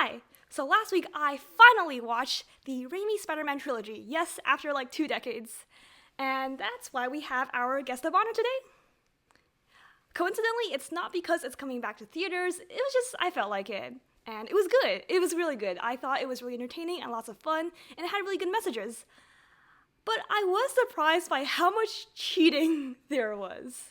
Hi! So last week I finally watched the Raimi Spider-Man trilogy. Yes, after like 2 decades. And that's why we have our guest of honor today. Coincidentally, it's not because it's coming back to theaters, it was just I felt like it. And it was good. It was really good. I thought it was really entertaining and lots of fun, and it had really good messages. But I was surprised by how much cheating there was.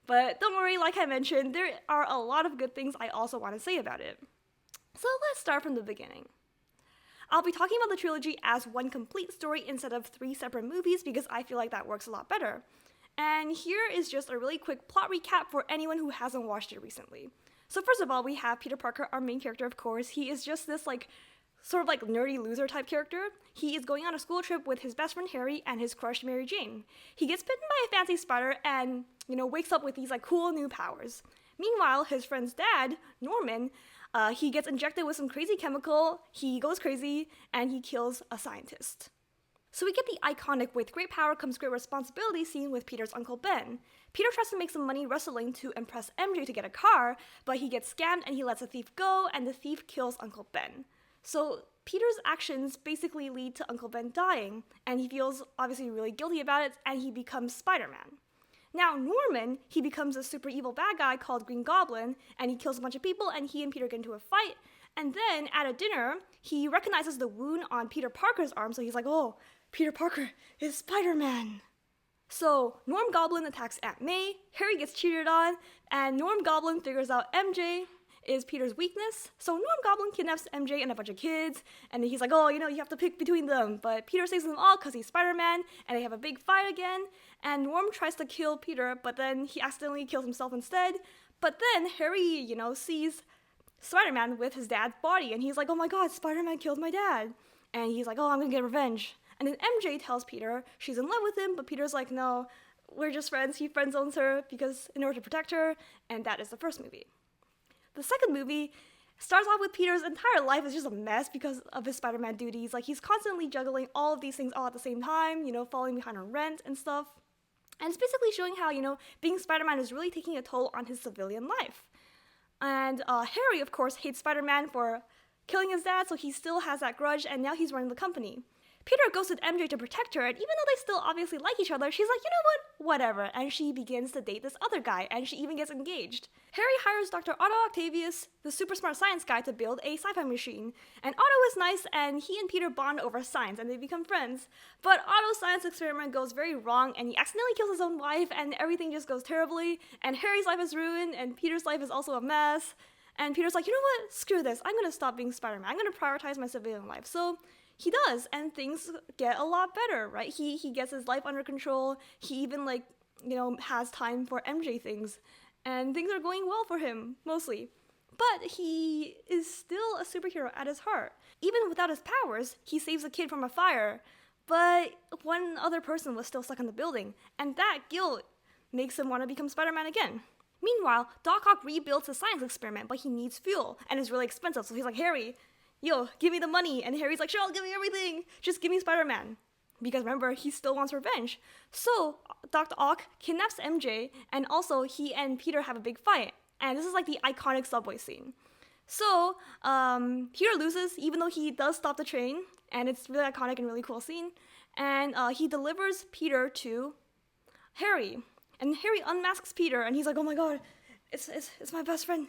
But don't worry, like I mentioned, there are a lot of good things I also want to say about it. So let's start from the beginning. I'll be talking about the trilogy as one complete story instead of 3 separate movies because I feel like that works a lot better. And here is just a really quick plot recap for anyone who hasn't watched it recently. So first of all, we have Peter Parker, our main character, of course. He is just this sort of nerdy loser type character. He is going on a school trip with his best friend Harry and his crush Mary Jane. He gets bitten by a fancy spider and, wakes up with these cool new powers. Meanwhile, his friend's dad, Norman, he gets injected with some crazy chemical, he goes crazy, and he kills a scientist. So we get the iconic "with great power comes great responsibility" scene with Peter's Uncle Ben. Peter tries to make some money wrestling to impress MJ to get a car, but he gets scammed and he lets a thief go, and the thief kills Uncle Ben. So Peter's actions basically lead to Uncle Ben dying, and he feels obviously really guilty about it, and he becomes Spider-Man. Now Norman, he becomes a super evil bad guy called Green Goblin, and he kills a bunch of people, and he and Peter get into a fight, and then at a dinner, he recognizes the wound on Peter Parker's arm, so he's like, oh, Peter Parker is Spider-Man. So Norm Goblin attacks Aunt May, Harry gets cheated on, and Norm Goblin figures out MJ is Peter's weakness. So Norm Goblin kidnaps MJ and a bunch of kids, and he's like, oh, you have to pick between them. But Peter saves them all because he's Spider-Man, and they have a big fight again, and Norm tries to kill Peter, but then he accidentally kills himself instead. But then Harry, sees Spider-Man with his dad's body, and he's like, oh my god, Spider-Man killed my dad. And he's like, oh, I'm gonna get revenge. And then MJ tells Peter she's in love with him, but Peter's like, no, we're just friends. He friend zones her because in order to protect her, and that is the first movie. The second movie starts off with Peter's entire life is just a mess because of his Spider-Man duties. He's constantly juggling all of these things all at the same time, falling behind on rent and stuff. And it's basically showing how, being Spider-Man is really taking a toll on his civilian life. And Harry, of course, hates Spider-Man for killing his dad, so he still has that grudge, and now he's running the company. Peter goes with MJ to protect her, and even though they still obviously like each other, she's like, you know what, whatever, and she begins to date this other guy, and she even gets engaged. Harry hires Dr. Otto Octavius, the super smart science guy, to build a sci-fi machine, and Otto is nice, and he and Peter bond over science, and they become friends. But Otto's science experiment goes very wrong, and he accidentally kills his own wife, and everything just goes terribly, and Harry's life is ruined, and Peter's life is also a mess, and Peter's like, you know what, screw this, I'm gonna stop being Spider-Man, I'm gonna prioritize my civilian life. So he does, and things get a lot better, right? He gets his life under control. He even has time for MJ things, and things are going well for him mostly. But he is still a superhero at his heart. Even without his powers, he saves a kid from a fire, but one other person was still stuck in the building, and that guilt makes him want to become Spider-Man again. Meanwhile, Doc Ock rebuilds his science experiment, but he needs fuel, and it's really expensive, so he's like, Harry, yo, give me the money. And Harry's like, sure, I'll give you everything. Just give me Spider-Man. Because remember, he still wants revenge. So Dr. Ock kidnaps MJ, and also he and Peter have a big fight. And this is the iconic subway scene. So Peter loses, even though he does stop the train, and it's really iconic and really cool scene. And he delivers Peter to Harry. And Harry unmasks Peter, and he's like, oh my god, it's my best friend.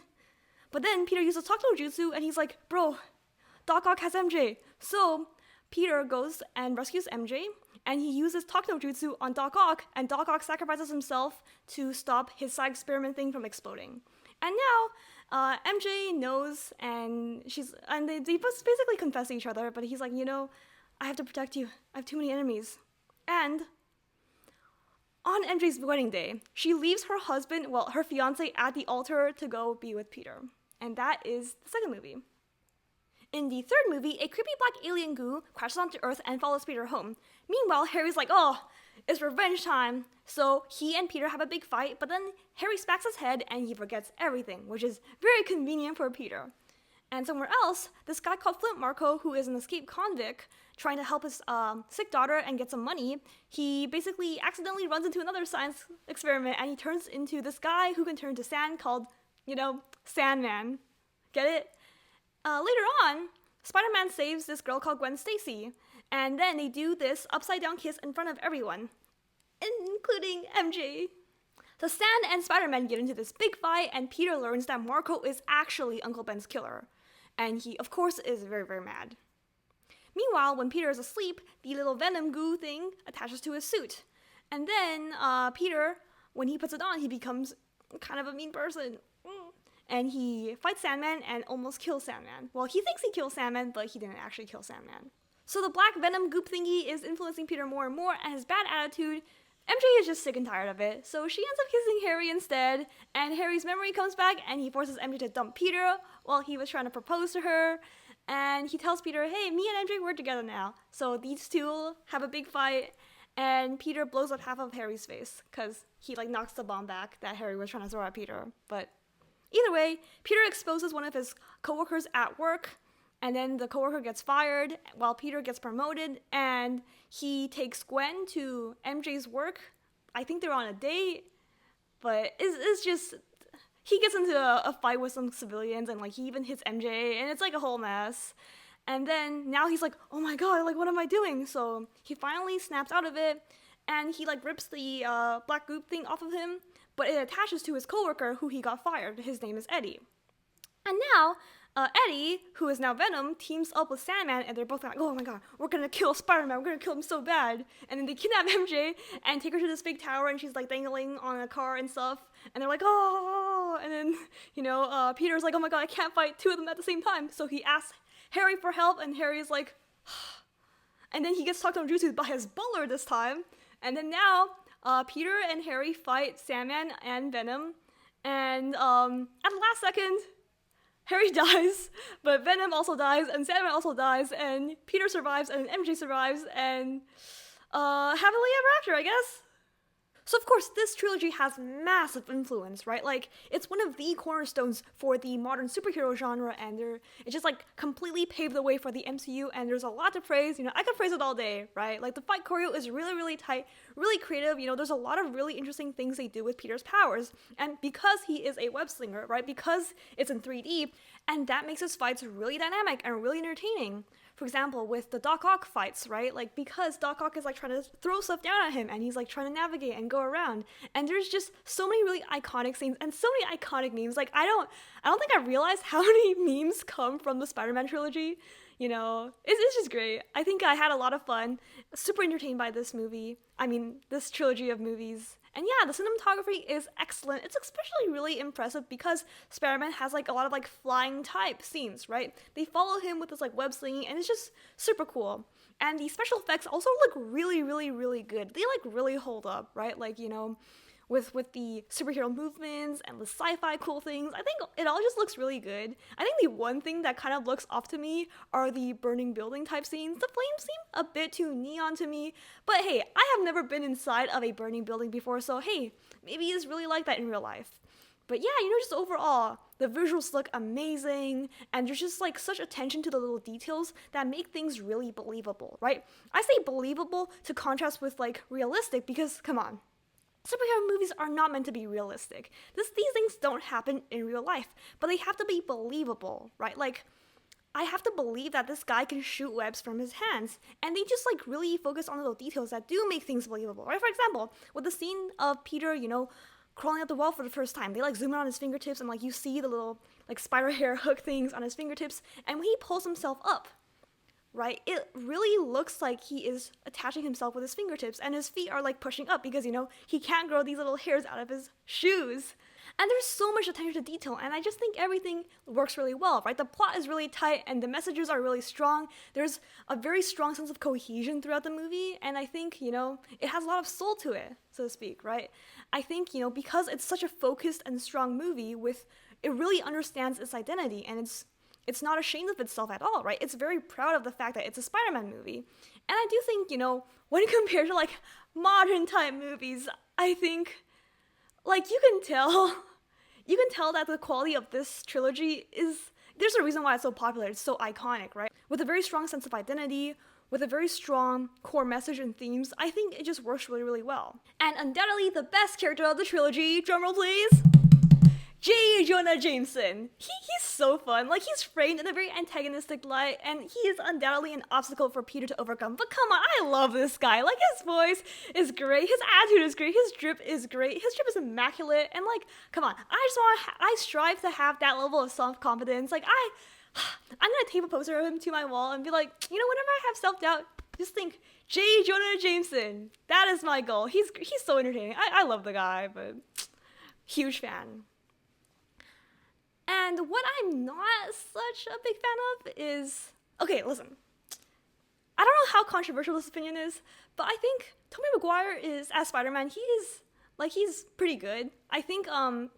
But then Peter uses Talk No Jutsu, and he's like, bro, Doc Ock has MJ. So Peter goes and rescues MJ, and he uses Talk No Jutsu on Doc Ock, and Doc Ock sacrifices himself to stop his side experiment thing from exploding. And now MJ knows, and they basically confess to each other, but he's like, I have to protect you. I have too many enemies. And on MJ's wedding day, she leaves her husband, her fiance, at the altar to go be with Peter. And that is the second movie. In the third movie, a creepy black alien goo crashes onto Earth and follows Peter home. Meanwhile, Harry's like, oh, it's revenge time. So he and Peter have a big fight, but then Harry smacks his head and he forgets everything, which is very convenient for Peter. And somewhere else, this guy called Flint Marco, who is an escaped convict, trying to help his sick daughter and get some money, he basically accidentally runs into another science experiment and he turns into this guy who can turn to sand called, Sandman. Get it? Later on, Spider-Man saves this girl called Gwen Stacy, and then they do this upside-down kiss in front of everyone, including MJ. So Stan and Spider-Man get into this big fight, and Peter learns that Marco is actually Uncle Ben's killer. And he, of course, is very, very mad. Meanwhile, when Peter is asleep, the little venom goo thing attaches to his suit. And then Peter, when he puts it on, he becomes kind of a mean person. And he fights Sandman and almost kills Sandman. Well, he thinks he killed Sandman, but he didn't actually kill Sandman. So the black venom goop thingy is influencing Peter more and more, and his bad attitude, MJ is just sick and tired of it, so she ends up kissing Harry instead, and Harry's memory comes back, and he forces MJ to dump Peter while he was trying to propose to her, and he tells Peter, hey, me and MJ, we're together now. So these two have a big fight, and Peter blows up half of Harry's face, because he, knocks the bomb back that Harry was trying to throw at Peter. But either way, Peter exposes one of his coworkers at work, and then the coworker gets fired while Peter gets promoted, and he takes Gwen to MJ's work. I think they're on a date, but it's just, he gets into a fight with some civilians, and he even hits MJ, and it's a whole mess. And then now he's like, oh my god, what am I doing? So he finally snaps out of it, and he rips the black goop thing off of him, but it attaches to his coworker who he got fired. His name is Eddie. And now Eddie, who is now Venom, teams up with Sandman, and they're both like, oh my god, we're gonna kill Spider-Man, we're gonna kill him so bad. And then they kidnap MJ and take her to this big tower, and she's dangling on a car and stuff, and they're like, oh, and then, Peter's like, oh my god, I can't fight two of them at the same time. So he asks Harry for help, and Harry's like, and then he gets talked on jutsu by his butler this time, and then now, Peter and Harry fight Sandman and Venom, and at the last second, Harry dies, but Venom also dies, and Sandman also dies, and Peter survives, and MJ survives, and happily ever after, I guess. So of course, this trilogy has massive influence, right? It's one of the cornerstones for the modern superhero genre, and it just completely paved the way for the MCU, and there's a lot to praise. I could praise it all day, right? The fight choreo is really, really tight, really creative. There's a lot of really interesting things they do with Peter's powers, and because he is a web slinger, right? Because it's in 3D, and that makes his fights really dynamic and really entertaining. For example, with the Doc Ock fights, right? Because Doc Ock is trying to throw stuff down at him, and he's trying to navigate and go around. And there's just so many really iconic scenes and so many iconic memes. I don't think I realized how many memes come from the Spider-Man trilogy. It's just great. I think I had a lot of fun. Super entertained by this movie. This trilogy of movies. And yeah, the cinematography is excellent. It's especially really impressive because Spider-Man has a lot of flying type scenes, right? They follow him with this web slinging, and it's just super cool. And the special effects also look really, really, really good. They really hold up, right? With the superhero movements and the sci-fi cool things. I think it all just looks really good. I think the one thing that kind of looks off to me are the burning building type scenes. The flames seem a bit too neon to me, but hey, I have never been inside of a burning building before, so hey, maybe it's really like that in real life. But yeah, just overall, the visuals look amazing, and there's just such attention to the little details that make things really believable, right? I say believable to contrast with realistic because, come on, superhero movies are not meant to be realistic. These things don't happen in real life, but they have to be believable, right? I have to believe that this guy can shoot webs from his hands, and they just really focus on little details that do make things believable, right? For example, with the scene of Peter, crawling up the wall for the first time, they zoom in on his fingertips, and you see the little spider hair hook things on his fingertips, and when he pulls himself up, right, it really looks like he is attaching himself with his fingertips, and his feet are pushing up because he can't grow these little hairs out of his shoes. And there's so much attention to detail, and I just think everything works really well, right? The plot is really tight, and the messages are really strong. There's a very strong sense of cohesion throughout the movie, and I think, it has a lot of soul to it, so to speak, right? I think, because it's such a focused and strong movie it really understands its identity, and it's not ashamed of itself at all, right? It's very proud of the fact that it's a Spider-Man movie. And I do think, when compared to modern type movies, I think, like, you can tell that the quality of this trilogy is, there's a reason why it's so popular. It's so iconic, right? With a very strong sense of identity, with a very strong core message and themes, I think it just works really, really well. And undoubtedly the best character of the trilogy, drumroll please, J. Jonah Jameson. He's so fun. Like, he's framed in a very antagonistic light, and he is undoubtedly an obstacle for Peter to overcome. But come on, I love this guy. Like, his voice is great, his attitude is great, his drip is great, his drip is immaculate, and like, come on, I strive to have that level of self-confidence. Like, I'm gonna tape a poster of him to my wall and be like, you know, whenever I have self-doubt, just think, J. Jonah Jameson. That is my goal. He's so entertaining. I love the guy, but huge fan. And what I'm not such a big fan of is, okay, listen. I don't know how controversial this opinion is, but I think Tobey Maguire is, as Spider-Man, he's pretty good. I think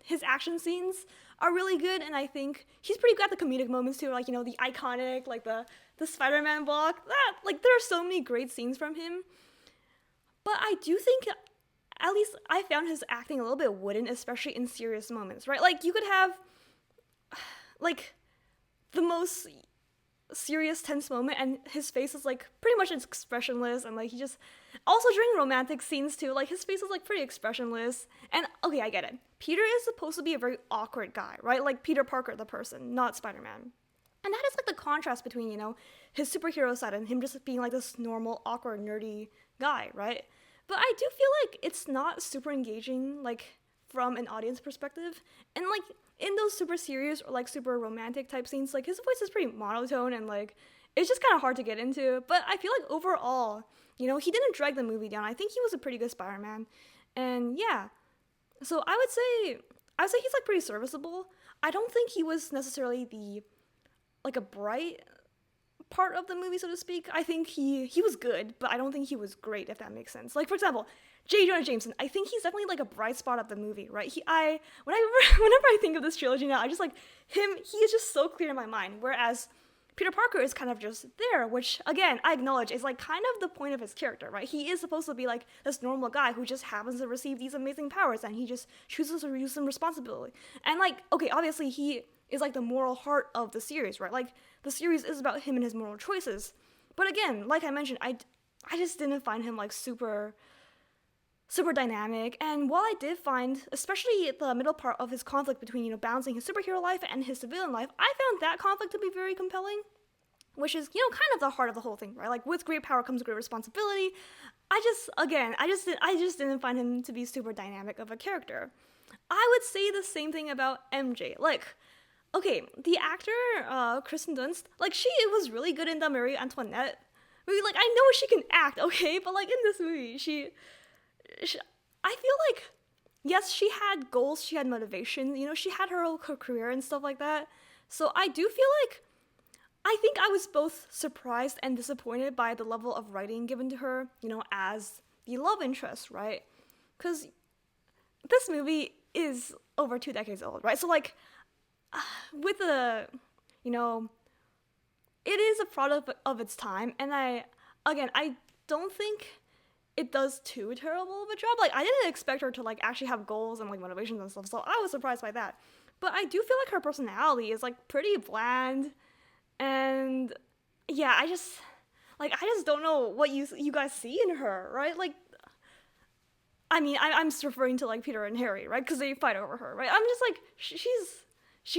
his action scenes are really good, and I think he's pretty good at the comedic moments too, like, you know, the iconic, like the Spider-Man block. Like, there are so many great scenes from him. But I do think, at least I found his acting a little bit wooden, especially in serious moments, right? Like, you could have like the most serious tense moment and his face is like pretty much expressionless, and like he just, also during romantic scenes too, like his face is like pretty expressionless. And okay, I get it, Peter is supposed to be a very awkward guy, right? Like Peter Parker the person, not Spider-Man. And that is like the contrast between, you know, his superhero side and him just being like this normal awkward nerdy guy, right? But I do feel like it's not super engaging, like from an audience perspective. And like in those super serious or like super romantic type scenes, like his voice is pretty monotone and like it's just kind of hard to get into. But I feel like overall, you know, he didn't drag the movie down. I think he was a pretty good Spider-Man. And yeah, so I would say he's like pretty serviceable. I don't think he was necessarily the, like, a bright part of the movie, so to speak. I think he was good, but I don't think he was great, if that makes sense. Like, for example, J. Jonah Jameson, I think he's definitely like a bright spot of the movie, right? Whenever I think of this trilogy now, I just like him, he is just so clear in my mind. Whereas Peter Parker is kind of just there, which again, I acknowledge is like kind of the point of his character, right? He is supposed to be like this normal guy who just happens to receive these amazing powers and he just chooses to use them responsibly. And like, okay, obviously he is like the moral heart of the series, right? Like the series is about him and his moral choices. But again, like I mentioned, I just didn't find him like super dynamic. And while I did find, especially the middle part of his conflict between, you know, balancing his superhero life and his civilian life, I found that conflict to be very compelling, which is, you know, kind of the heart of the whole thing, right? Like, with great power comes great responsibility. I just didn't find him to be super dynamic of a character. I would say the same thing about MJ. Like, okay, the actor, Kristen Dunst, like, she was really good in the Marie Antoinette movie. Like, I know she can act, okay? But, like, in this movie, I feel like, yes, she had goals, she had motivation, you know, she had her whole career and stuff like that. So I do feel like, I think I was both surprised and disappointed by the level of writing given to her, you know, as the love interest, right? Because this movie is over 2 decades old, right? So like, with the, you know, it is a product of its time, and I don't think it does too terrible of a job. Like, I didn't expect her to like actually have goals and like motivations and stuff, so I was surprised by that. But I do feel like her personality is like pretty bland, and yeah, I just don't know what you guys see in her, right? Like, I mean, I'm just referring to like Peter and Harry, right? Because they fight over her, right? I'm just like, she's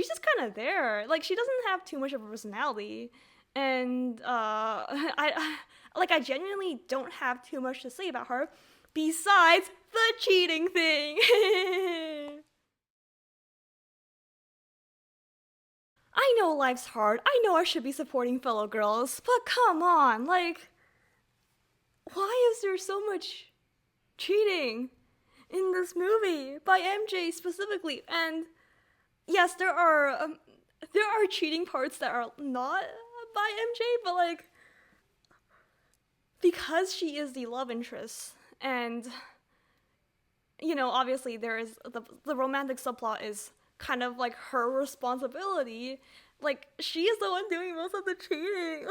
just kind of there. Like, she doesn't have too much of a personality, and I genuinely don't have too much to say about her besides the cheating thing. I know life's hard. I know I should be supporting fellow girls, but come on, like, why is there so much cheating in this movie by MJ specifically? And yes, there are cheating parts that are not by MJ, but like, because she is the love interest, and you know, obviously there is the romantic subplot is kind of like her responsibility. Like, she is the one doing most of the cheating.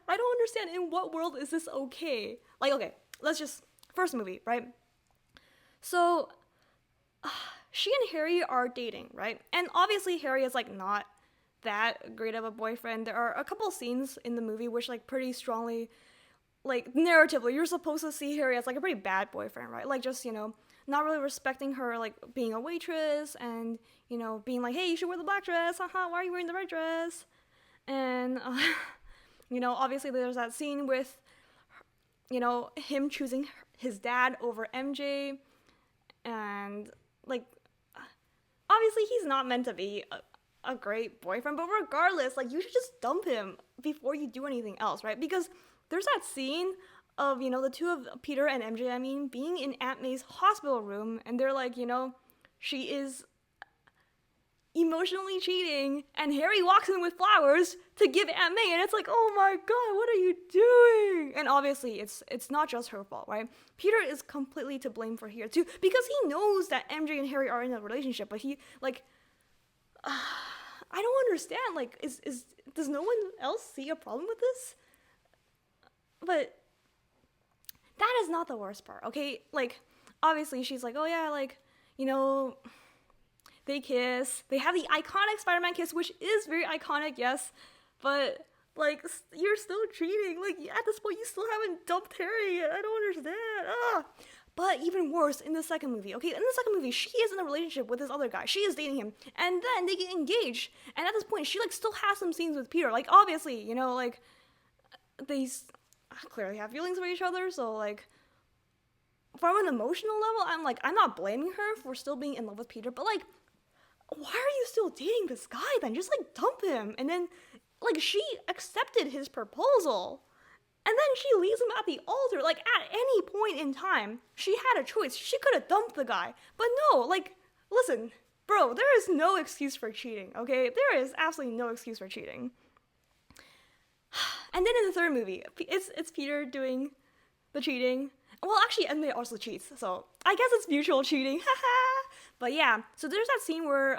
I don't understand, in what world is this okay? Like, okay, let's just, first movie, right? So, she and Harry are dating, right? And obviously Harry is like not that great of a boyfriend. There are a couple scenes in the movie which like pretty strongly, like narratively, you're supposed to see Harry as like a pretty bad boyfriend, right? Like just, not really respecting her, like being a waitress and, being like, hey, you should wear the black dress. Haha, why are you wearing the red dress? And, obviously there's that scene with, him choosing his dad over MJ. And, like, obviously he's not meant to be a great boyfriend, but regardless, like, you should just dump him before you do anything else, right? Because there's that scene of, the two of Peter and MJ, being in Aunt May's hospital room, and they're like, she is emotionally cheating, and Harry walks in with flowers to give Aunt May, and it's like, oh my god, what are you doing? And obviously it's not just her fault, right? Peter is completely to blame for here too, because he knows that MJ and Harry are in a relationship, but he, like, I don't understand, like, does no one else see a problem with this? But that is not the worst part, okay? Like, obviously she's like, oh yeah, like, they kiss. They have the iconic Spider-Man kiss, which is very iconic, yes. But, like, you're still cheating. Like, at this point, you still haven't dumped Harry. I don't understand. Ah. But even worse, in the second movie, okay? In the second movie, she is in a relationship with this other guy. She is dating him. And then they get engaged. And at this point, she, like, still has some scenes with Peter. Like, obviously, like, they clearly have feelings for each other. So, like, from an emotional level, I'm not blaming her for still being in love with Peter. But, like, why are you still dating this guy then? Just, like, dump him. And then, like, she accepted his proposal. And then she leaves him at the altar. Like, at any point in time, she had a choice. She could have dumped the guy. But no, like, listen, bro, there is no excuse for cheating, okay? There is absolutely no excuse for cheating. And then in the third movie, it's Peter doing the cheating. Well, actually, Emily also cheats, so I guess it's mutual cheating. But yeah, so there's that scene where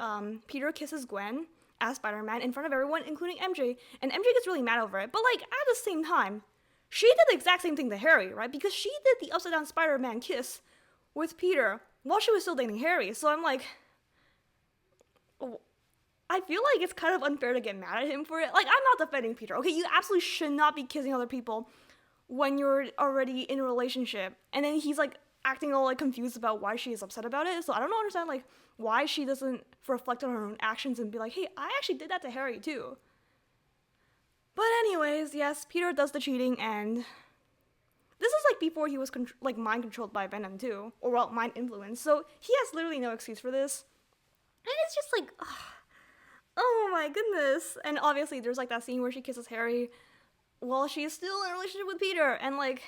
Peter kisses Gwen as Spider-Man in front of everyone, including MJ, and MJ gets really mad over it. But, like, at the same time, she did the exact same thing to Harry, right? Because she did the upside-down Spider-Man kiss with Peter while she was still dating Harry. So I'm like, I feel like it's kind of unfair to get mad at him for it. Like, I'm not defending Peter, okay? You absolutely should not be kissing other people when you're already in a relationship. And then he's, like, acting all, like, confused about why she is upset about it. So I don't understand, like, why she doesn't reflect on her own actions and be like, hey, I actually did that to Harry too. But anyways, yes, Peter does the cheating, and this is, like, before he was mind controlled by Venom too, or, well, mind influenced. So he has literally no excuse for this. And it's just like, oh my goodness. And obviously there's, like, that scene where she kisses Harry while she's still in a relationship with Peter, and, like,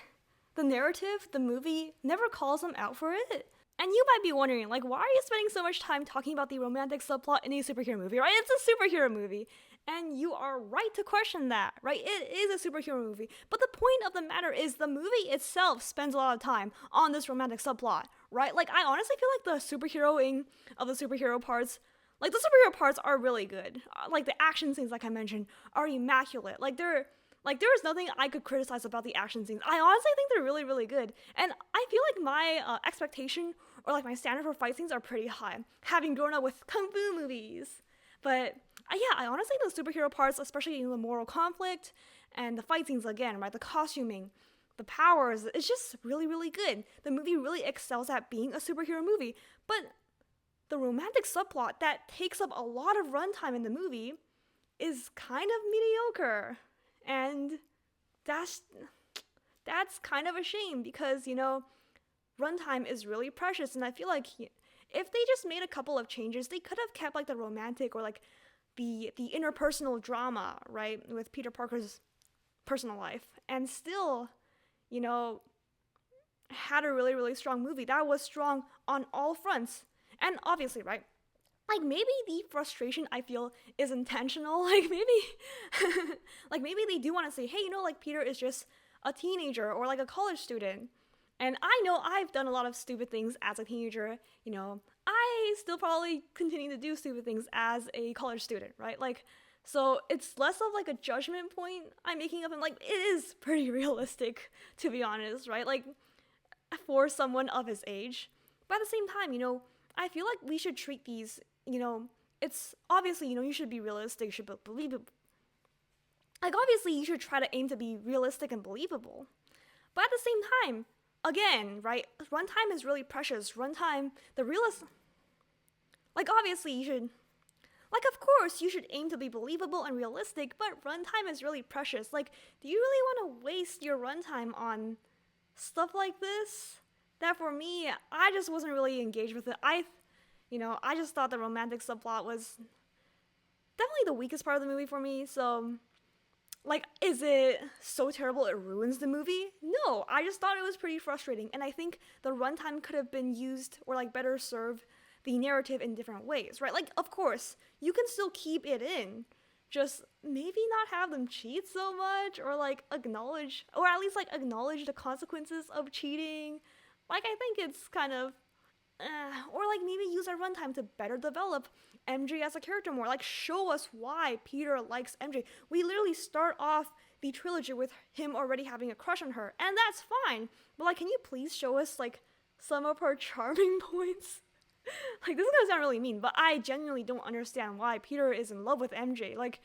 the narrative, the movie, never calls him out for it. And you might be wondering, like, why are you spending so much time talking about the romantic subplot in a superhero movie, right? It's a superhero movie. And you are right to question that, right? It is a superhero movie. But the point of the matter is the movie itself spends a lot of time on this romantic subplot, right? Like, I honestly feel like the superheroing of the superhero parts, like, the superhero parts are really good. Like, the action scenes, like I mentioned, are immaculate. Like, there is nothing I could criticize about the action scenes. I honestly think they're really, really good. And I feel like my expectation, or, like, my standard for fight scenes are pretty high, having grown up with kung fu movies. But yeah, I honestly think the superhero parts, especially in the moral conflict and the fight scenes again, right? The costuming, the powers, it's just really, really good. The movie really excels at being a superhero movie. But the romantic subplot that takes up a lot of runtime in the movie is kind of mediocre. And that's kind of a shame because, runtime is really precious. And I feel like if they just made a couple of changes, they could have kept, like, the romantic or, like, the interpersonal drama, right, with Peter Parker's personal life, and still, had a really, really strong movie that was strong on all fronts. And obviously, right, like, maybe the frustration I feel is intentional. Like, maybe they do want to say, hey, like, Peter is just a teenager or, like, a college student. And I know I've done a lot of stupid things as a teenager, I still probably continue to do stupid things as a college student, right? Like, So it's less of like a judgment point I'm making of him. Like, it is pretty realistic, to be honest, right? Like, for someone of his age. But at the same time, I feel like we should treat these, it's obviously, you should be realistic, you should be believable. Like, obviously, you should try to aim to be realistic and believable. But at the same time, again, right, runtime is really precious. Runtime, the realist, like, obviously, you should, like, of course, you should aim to be believable and realistic, but runtime is really precious. Like, do you really want to waste your runtime on stuff like this? That for me, I just wasn't really engaged with it. I just thought the romantic subplot was definitely the weakest part of the movie for me. So, like, is it so terrible it ruins the movie? No, I just thought it was pretty frustrating. And I think the runtime could have been used or, like, better serve the narrative in different ways, right? Like, of course, you can still keep it in. Just maybe not have them cheat so much, or, like, acknowledge, or at least, like, acknowledge the consequences of cheating. Like, I think it's kind of, or, like, maybe use our runtime to better develop MJ as a character more. Like, show us why Peter likes MJ. We literally start off the trilogy with him already having a crush on her, and that's fine. But, like, can you please show us, like, some of her charming points? Like, this is gonna sound really mean, but I genuinely don't understand why Peter is in love with MJ, like,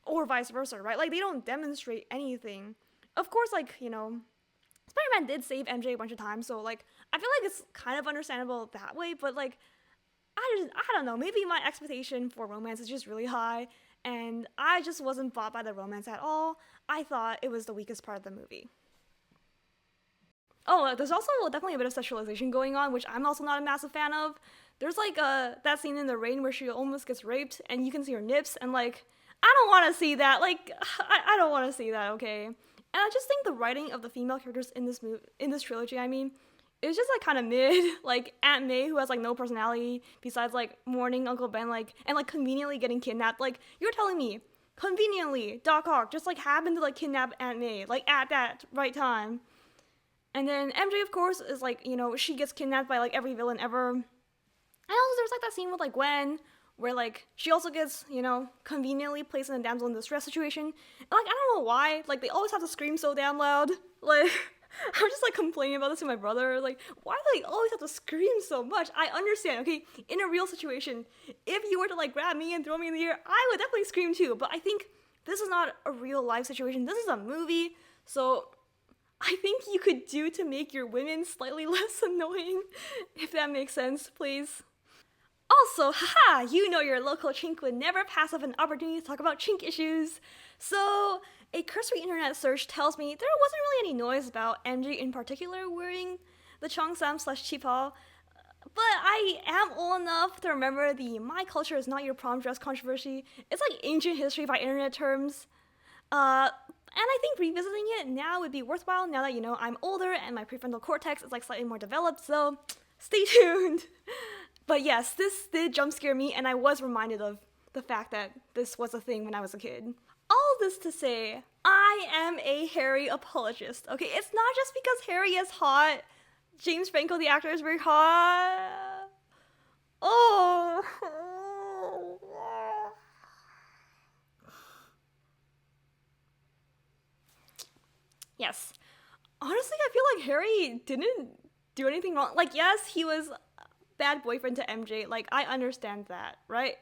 or vice versa, right? Like, they don't demonstrate anything. Of course, like, Spider-Man did save MJ a bunch of times, so, like, I feel like it's kind of understandable that way, but, like, I don't know, maybe my expectation for romance is just really high, and I just wasn't bought by the romance at all. I thought it was the weakest part of the movie. Oh, there's also definitely a bit of sexualization going on, which I'm also not a massive fan of. There's like that scene in the rain where she almost gets raped, and you can see her nips, and like, I don't want to see that. Like, I don't want to see that. Okay, and I just think the writing of the female characters in this trilogy, I mean, it's just like kind of mid. Like Aunt May, who has like no personality besides like mourning Uncle Ben, like, and like conveniently getting kidnapped. Like, you're telling me conveniently Doc Ock just like happened to like kidnap Aunt May like at that right time. And then MJ, of course, is like, she gets kidnapped by like every villain ever. And also, there's like that scene with like Gwen, where like she also gets, conveniently placed in a damsel in distress situation. And like, I don't know why, like they always have to scream so damn loud. Like, I'm just like complaining about this to my brother. Like, why do they always have to scream so much? I understand, okay, in a real situation, if you were to like grab me and throw me in the air, I would definitely scream too. But I think this is not a real life situation. This is a movie, so I think you could do to make your women slightly less annoying, if that makes sense, please. Also, haha, your local chink would never pass up an opportunity to talk about chink issues. So, a cursory internet search tells me there wasn't really any noise about MJ in particular wearing the Cheongsam slash Chipa, but I am old enough to remember the "my culture is not your prom dress" controversy. It's like ancient history by internet terms. And I think revisiting it now would be worthwhile now that, I'm older and my prefrontal cortex is like slightly more developed, so stay tuned. But yes, this did jump scare me, and I was reminded of the fact that this was a thing when I was a kid. All this to say, I am a Harry apologist, okay? It's not just because Harry is hot. James Franco, the actor, is very hot. Oh. Yes. Honestly, I feel like Harry didn't do anything wrong. Like, yes, he was a bad boyfriend to MJ. Like, I understand that, right?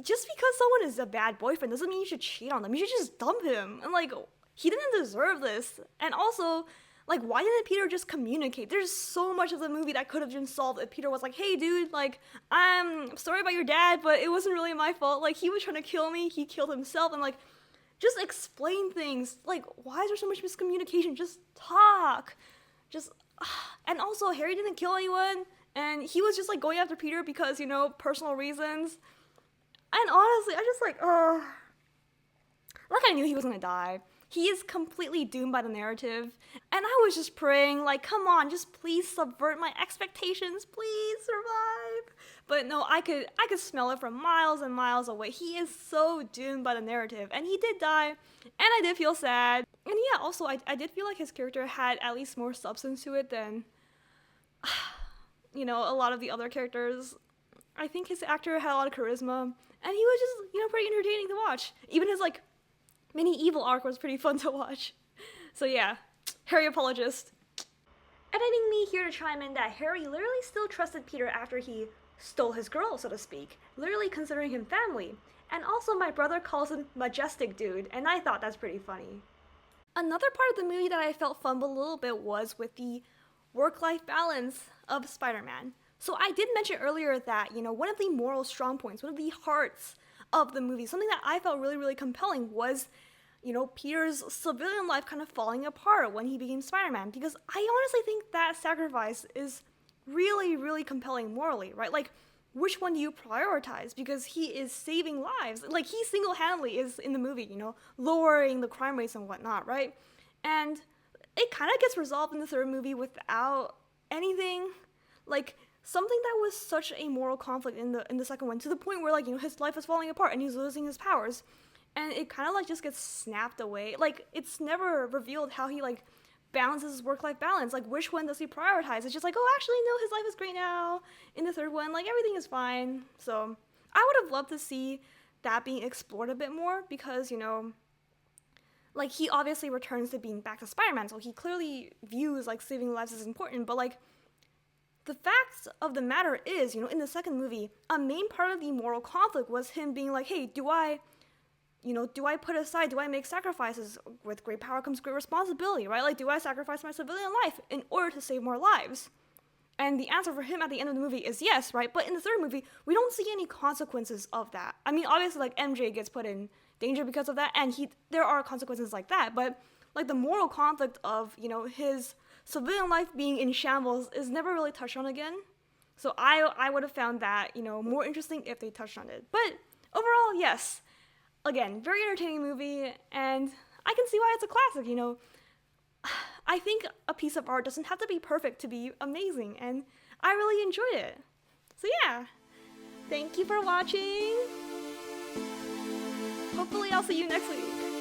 Just because someone is a bad boyfriend doesn't mean you should cheat on them. You should just dump him. And, like, he didn't deserve this. And also, like, why didn't Peter just communicate? There's so much of the movie that could have been solved if Peter was like, hey, dude, like, I'm sorry about your dad, but it wasn't really my fault. Like, he was trying to kill me. He killed himself. And, like, just explain things. Like, why is there so much miscommunication? Just talk. Just, and also, Harry didn't kill anyone, and he was just, like, going after Peter because, personal reasons. And honestly, I just, like I knew he was gonna die. He is completely doomed by the narrative, and I was just praying, like, come on, just please subvert my expectations, please survive. But no, I could smell it from miles and miles away. He is so doomed by the narrative, and he did die, and I did feel sad. And yeah, also, I did feel like his character had at least more substance to it than, a lot of the other characters. I think his actor had a lot of charisma, and he was just, pretty entertaining to watch. Even his, mini evil arc was pretty fun to watch. So yeah, Harry apologist. Editing me here to chime in that Harry literally still trusted Peter after he stole his girl, so to speak, literally considering him family. And also my brother calls him Majestic Dude, and I thought that's pretty funny. Another part of the movie that I felt fumbled a little bit was with the work-life balance of Spider-Man. So I did mention earlier that, one of the moral strong points, one of the hearts of the movie, something that I felt really, really compelling was, Peter's civilian life kind of falling apart when he became Spider-Man. Because I honestly think that sacrifice is really, really compelling morally, right? Like, which one do you prioritize? Because he is saving lives. Like, he single-handedly is, in the movie, lowering the crime rates and whatnot, right? And it kind of gets resolved in the third movie without anything. Like, something that was such a moral conflict in the second one, to the point where, his life is falling apart and he's losing his powers. And it kind of, just gets snapped away. Like, it's never revealed how he, balances his work-life balance. Like, which one does he prioritize? It's just like, oh, actually, no, his life is great now. In the third one, everything is fine. So I would have loved to see that being explored a bit more because, he obviously returns to being back to Spider-Man, so he clearly views, saving lives as important, but, the fact of the matter is, in the second movie, a main part of the moral conflict was him being like, hey, do I put aside, do I make sacrifices? With great power comes great responsibility, right? Do I sacrifice my civilian life in order to save more lives? And the answer for him at the end of the movie is yes, right? But in the third movie, we don't see any consequences of that. I mean, obviously, MJ gets put in danger because of that, and there are consequences like that, but, the moral conflict of, his civilian life being in shambles is never really touched on again. So I would have found that, more interesting if they touched on it. But overall, yes. Again, very entertaining movie, and I can see why it's a classic, I think a piece of art doesn't have to be perfect to be amazing, and I really enjoyed it. So yeah, thank you for watching. Hopefully I'll see you next week.